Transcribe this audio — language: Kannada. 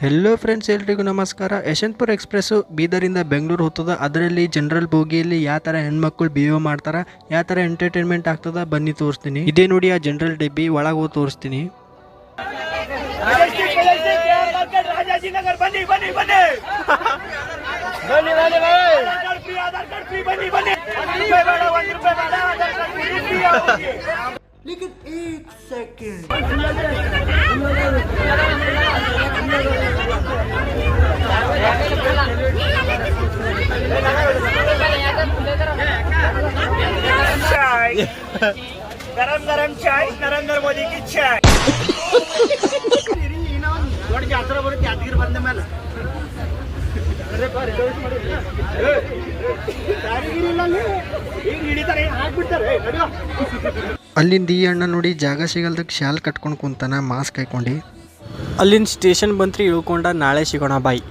ಹೆಲೋ ಫ್ರೆಂಡ್ಸ್, ಎಲ್ರಿಗೂ ನಮಸ್ಕಾರ. ಯಶವಂತಪುರ ಎಕ್ಸ್ಪ್ರೆಸ್ಸು ಬೀದರಿಂದ ಬೆಂಗಳೂರು ಹೋಗ್ತದ. ಅದರಲ್ಲಿ ಜನರಲ್ ಬೋಗಿಯಲ್ಲಿ ಯಾವ ಥರ ಹೆಣ್ಮಕ್ಳು ಬಿಹೇವ್ ಮಾಡ್ತಾರೆ, ಯಾವ ಥರ ಎಂಟರ್ಟೈನ್ಮೆಂಟ್ ಆಗ್ತದ ಬನ್ನಿ ತೋರಿಸ್ತೀನಿ. ಇದೇ ನೋಡಿ ಆ ಜನರಲ್ ಡೆಬ್ಬಿ, ಒಳಗೆ ಹೋಗಿ ತೋರಿಸ್ತೀನಿ. लेकिन एक सेकंड चाय गरम गरम चाय नरेंद्र मोदी की चाय ದೊಡ್ಡ ಜಾತ್ರೆ ಬರುತ್ತೆ ಯಾದಗಿರಿ ಬಂದ ಮೇಲೆ ಅಲ್ಲಿಂದ ಈ ಅಣ್ಣ ನೋಡಿ ಜಾಗ ಸಿಗಲ್ದಕ್ಕೆ ಶಾಲ್ ಕಟ್ಕೊಂಡು ಕುಂತಾನ, ಮಾಸ್ಕ್ ಹಾಕೊಂಡು. ಅಲ್ಲಿಂದ ಸ್ಟೇಷನ್ ಬಂತ್ರಿ, ಇಳ್ಕೊಂಡ. ನಾಳೆ ಸಿಗೋಣ, ಬಾಯ್.